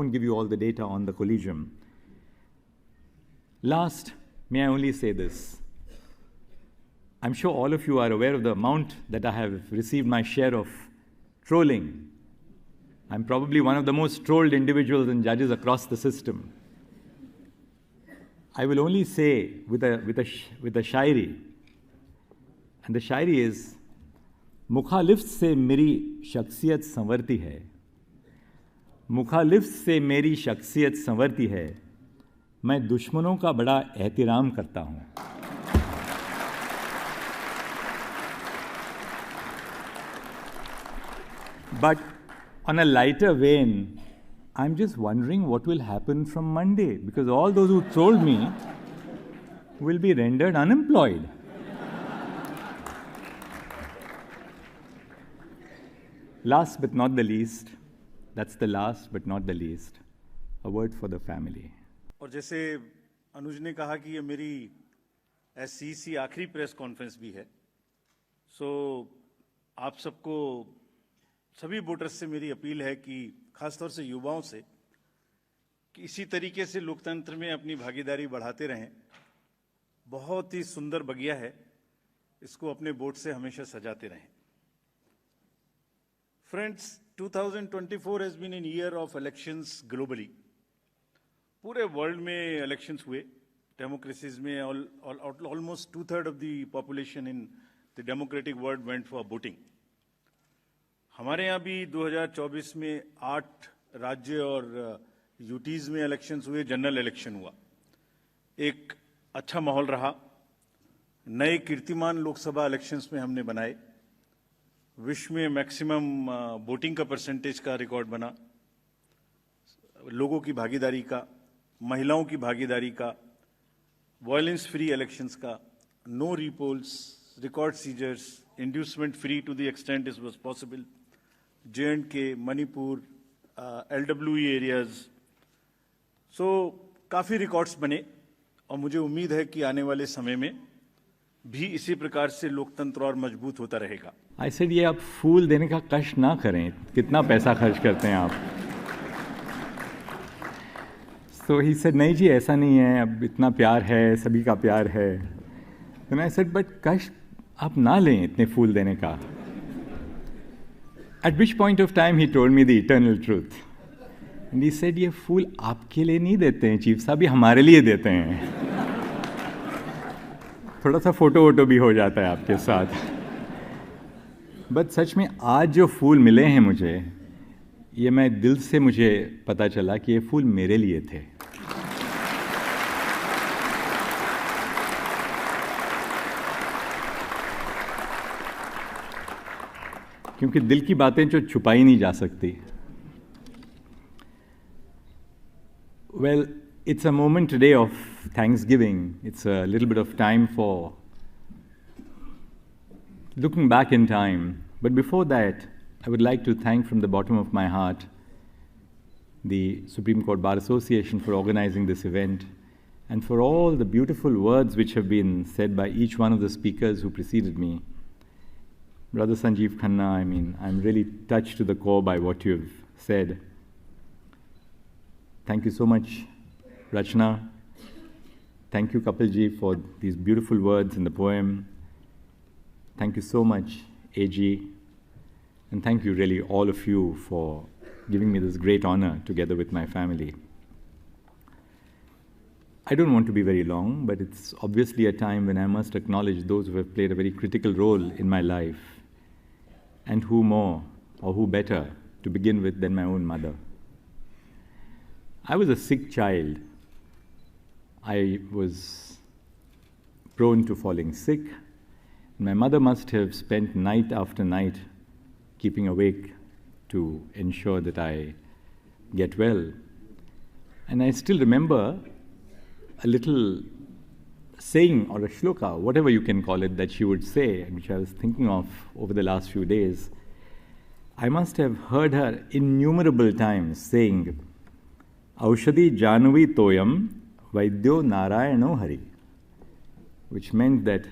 won't give you all the data on the collegium. Last, may I only say this. I'm sure all of you are aware of the amount that I have received my share of trolling. I'm probably one of the most trolled individuals and judges across the system. I will only say with a shairi, and the shairi is, मुखालिफ से मेरी शख्सियत संवरती है, मुखालिफ से मेरी शख्सियत संवरती है, मैं दुश्मनों का बड़ा एहतिराम करता हूँ. But on a lighter vein, I'm just wondering what will happen from Monday, because all those who trolled me will be rendered unemployed. Last but not the least, that's the last but not the least, a word for the family. और जैसे अनुज ने कहा कि ये मेरी SCC आखिरी press conference भी है, सो आप सबको, सभी वोटर्स से मेरी अपील है कि खासतौर से युवाओं से, कि इसी तरीके से लोकतंत्र में अपनी भागीदारी बढ़ाते रहें. बहुत ही सुंदर बगिया है, इसको अपने वोट से हमेशा सजाते रहें. Friends, 2024 has been a year of elections globally. पूरे वर्ल्ड में इलेक्शंस हुए. डेमोक्रेसीज में almost 2/3 of the population in the democratic world went for voting. हमारे यहाँ भी 2024 में 8 राज्य और यूटीज में इलेक्शंस हुए, जनरल इलेक्शन हुआ. एक अच्छा माहौल रहा. नए कीर्तिमान लोकसभा इलेक्शंस में हमने बनाए. विश्व में मैक्सिमम वोटिंग का परसेंटेज का रिकॉर्ड बना. लोगों की भागीदारी का, महिलाओं की भागीदारी का, वायलेंस फ्री इलेक्शंस का, no repolls, record seizures, inducement free to the extent it was possible, J&K, Manipur, LWE areas. So काफ़ी रिकॉर्ड्स बने और मुझे उम्मीद है कि आने वाले समय में भी इसी प्रकार से लोकतंत्र और मजबूत होता रहेगा. I said, ये आप फूल देने का कष्ट ना करें, कितना पैसा खर्च करते हैं आप. So he said, नहीं जी ऐसा नहीं है, अब इतना प्यार है, सभी का प्यार है. Then I said, but कष्ट आप ना लें इतने फूल देने का. At which point of time he told me the eternal truth. And he said, ये फूल आपके लिए नहीं देते हैं चीफ साहब, ये हमारे लिए देते हैं. थोड़ा सा फोटो वोटो भी हो जाता है आपके साथ. बट सच में आज जो फूल मिले हैं मुझे, ये मैं दिल से मुझे पता चला कि ये फूल मेरे लिए थे. क्योंकि दिल की बातें जो छुपाई नहीं जा सकती. Well, it's a moment today of Thanksgiving. It's a little bit of time for looking back in time. But before that, I would like to thank from the bottom of my heart the Supreme Court Bar Association for organizing this event and for all the beautiful words which have been said by each one of the speakers who preceded me. Brother Sanjeev Khanna, I mean, I'm really touched to the core by what you've said. Thank you so much, Rachna. Thank you, Kapilji, for these beautiful words in the poem. Thank you so much, AG. And thank you, really, all of you, for giving me this great honor together with my family. I don't want to be very long, but it's obviously a time when I must acknowledge those who have played a very critical role in my life. And who more, or who better, to begin with than my own mother. I was a sick child. I was prone to falling sick. My mother must have spent night after night keeping awake to ensure that I get well. And I still remember a little saying or a shloka, whatever you can call it, that she would say, which I was thinking of over the last few days. I must have heard her innumerable times saying, Aushadhi Janvi Toyam Vaidyo Narayano Hari, which meant that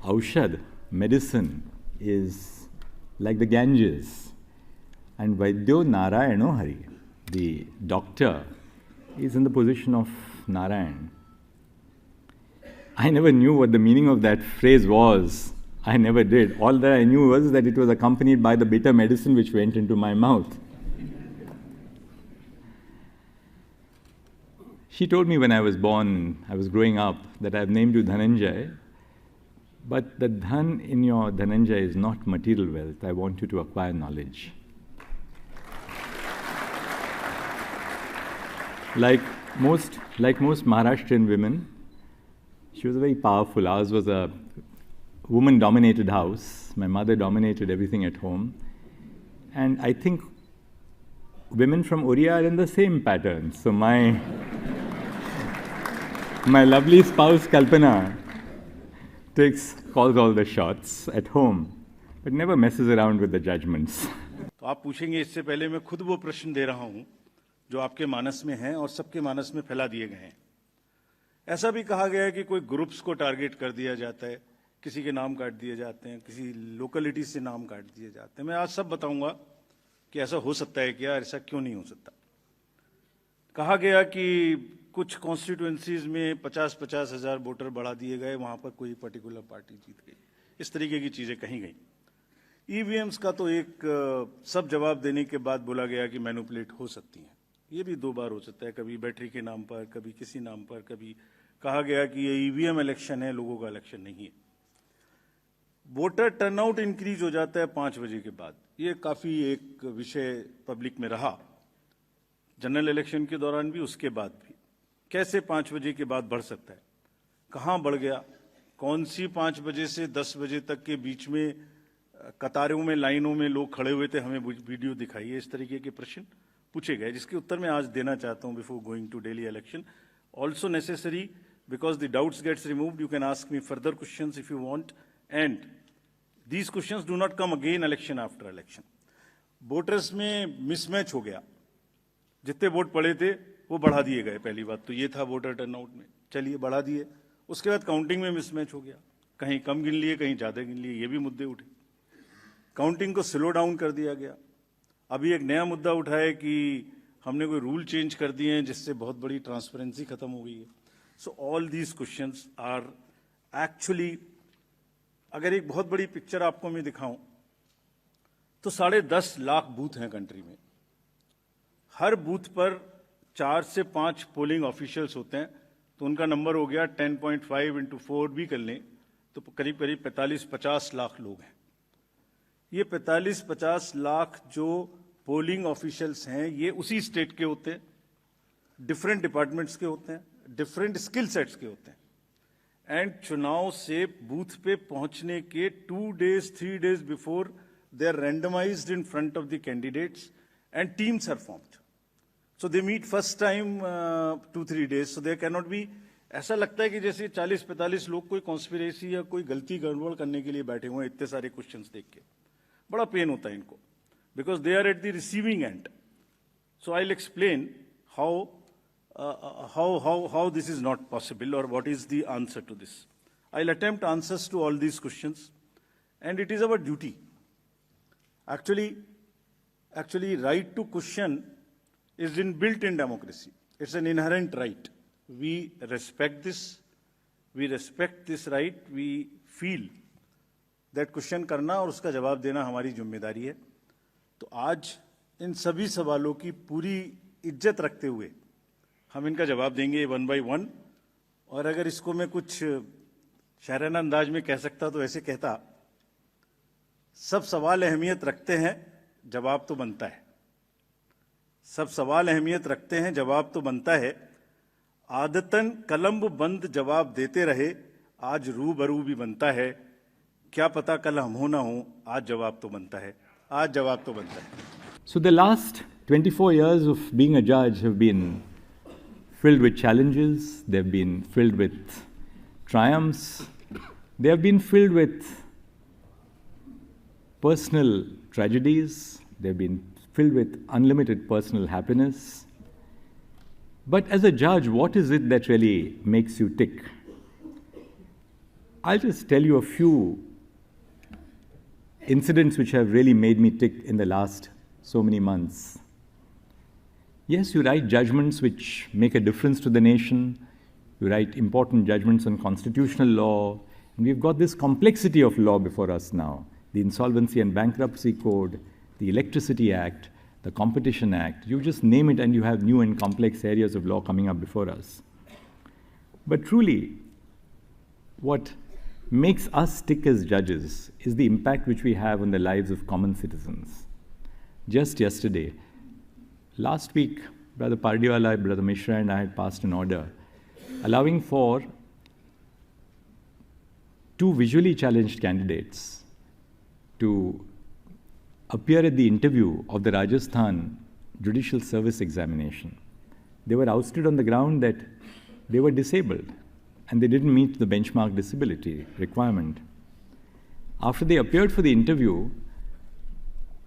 Aushad, medicine, is like the Ganges, and Vaidyo Narayano Hari, the doctor, is in the position of Narayan. I never knew what the meaning of that phrase was. I never did. All that I knew was that it was accompanied by the bitter medicine which went into my mouth. She told me when I was born, I was growing up, that I have named you Dhananjay, but the dhan in your Dhananjay is not material wealth. I want you to acquire knowledge. Like most Maharashtrian women, she was very powerful. Ours was a woman-dominated house. My mother dominated everything at home. And I think women from Oriya are in the same pattern. So my lovely spouse Kalpana calls all the shots at home, but never messes around with the judgments. तो आप पूछेंगे, इससे पहले मैं खुद वो प्रश्न दे रहा हूं जो आपके मानस में हैं और सबके मानस में फैला दिए गए हैं। ऐसा भी कहा गया है कि कोई ग्रुप्स को टारगेट कर दिया जाता है, किसी के नाम काट दिए जाते हैं, किसी लोकेलिटी से नाम काट दिए जाते हैं। मैं आज सब बताऊंगा कि ऐसा हो सकता है क्या, ऐसा क्यों नहीं हो सकता। कहा गया कि कुछ कॉन्स्टिट्यूएंसीज में 50-50 हज़ार वोटर बढ़ा दिए गए, वहां पर कोई पर्टिकुलर पार्टी जीत गई, इस तरीके की चीजें कही गई। ईवीएम्स का तो एक सब जवाब देने के बाद बोला गया कि मैनिपुलेट हो सकती हैं। ये भी 2 बार हो सकता है, कभी बैटरी के नाम पर, कभी किसी नाम पर, कभी कहा गया कि ये ईवीएम इलेक्शन है, लोगों का इलेक्शन नहीं है। वोटर टर्नआउट इंक्रीज हो जाता है 5 बजे के बाद। ये काफी एक विषय पब्लिक में रहा, जनरल इलेक्शन के दौरान भी, उसके बाद भी। कैसे 5 बजे के बाद बढ़ सकता है, कहां बढ़ गया, कौन सी 5 बजे से 10 बजे तक के बीच में कतारों में, लाइनों में लोग खड़े हुए थे, हमें वीडियो दिखाइए। इस तरीके के प्रश्न पूछे गए, जिसके उत्तर मैं आज देना चाहता हूं before going to Delhi election. Also necessary, because the doubts gets removed, you can ask me further questions if you want, and these questions do not come again election after election. Voters में mismatch हो गया, जितने vote पड़े थे वो बढ़ा दिए गए। पहली बात तो ये था वोटर टर्नआउट में, चलिए बढ़ा दिए। उसके बाद काउंटिंग में मिसमैच हो गया, कहीं कम गिन लिए, कहीं ज्यादा गिन लिए, ये भी मुद्दे उठे। काउंटिंग को स्लो डाउन कर दिया गया। अभी एक नया मुद्दा उठा है कि हमने कोई रूल चेंज कर दिए हैं जिससे बहुत बड़ी ट्रांसपेरेंसी खत्म हो गई है। So all these questions are actually, अगर एक बहुत बड़ी पिक्चर आपको मैं दिखाऊं तो 10.5 लाख बूथ हैं कंट्री में। हर बूथ पर 4 से 5 पोलिंग ऑफिशियल्स होते हैं, तो उनका नंबर हो गया 10.5 इंटू 4 भी कर लें तो करीब करीब 45-50 लाख लोग हैं। ये 45-50 लाख जो पोलिंग ऑफिशियल्स हैं, ये उसी स्टेट के होते हैं, डिफरेंट डिपार्टमेंट्स के होते हैं, डिफरेंट स्किल सेट्स के होते हैं। एंड चुनाव से बूथ पे पहुंचने के 2 days 3 days before they are randomised in front of the candidates and teams are formed. So they meet first time 2-3 days, so there can not be, ऐसा लगता है कि जैसे 40-45 लोग कोई कॉन्स्पिरेसी या कोई गलती गड़बड़ करने के लिए बैठे हुए हैं, इतने सारे क्वेश्चंस देख के। बड़ा पेन होता है इनको, because they are at the receiving end. So I will explain how this is not possible or what is the answer to this. I'll attempt answers to all these questions, and it is our duty. Actually, right to question is inbuilt in democracy. It's an inherent right. We respect this. We respect this right. We feel that question करना और उसका जवाब देना हमारी जिम्मेदारी है। तो आज इन सभी सवालों की पूरी इज्जत रखते हुए हम इनका जवाब देंगे 1 by 1। और अगर इसको मैं कुछ शायराना अंदाज में कह सकता तो ऐसे कहता, सब सवाल अहमियत रखते हैं, जवाब तो बनता है। सब सवाल अहमियत रखते हैं, जवाब तो बनता है। आदतन कलम बंद जवाब देते रहे, आज रूबरू भी बनता है। क्या पता कल हम हो ना हो, आज जवाब तो बनता है, आज जवाब तो बनता है। So the last 24 years of being a judge have been filled with challenges, they've been filled with triumphs, they have been filled with personal tragedies, they've been filled with unlimited personal happiness. But as a judge, what is it that really makes you tick? I'll just tell you a few incidents which have really made me tick in the last so many months. Yes, you write judgments which make a difference to the nation. You write important judgments on constitutional law. And we've got this complexity of law before us now. The Insolvency and Bankruptcy Code, the Electricity Act, the Competition Act. You just name it and you have new and complex areas of law coming up before us. But truly, what makes us stick as judges is the impact which we have on the lives of common citizens. Just yesterday, last week, Brother Pardiwala, Brother Mishra and I had passed an order allowing for 2 visually challenged candidates to appear at the interview of the Rajasthan Judicial Service Examination. They were ousted on the ground that they were disabled and they didn't meet the benchmark disability requirement. After they appeared for the interview,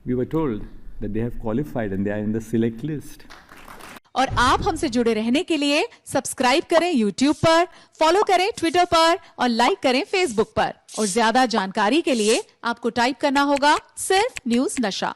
we were told that they have qualified and they are in the select list. और आप हमसे जुड़े रहने के लिए subscribe करें YouTube पर, follow करें Twitter पर और लाइक करें Facebook पर। और ज्यादा जानकारी के लिए आपको टाइप करना होगा सिर्फ न्यूज़ नशा।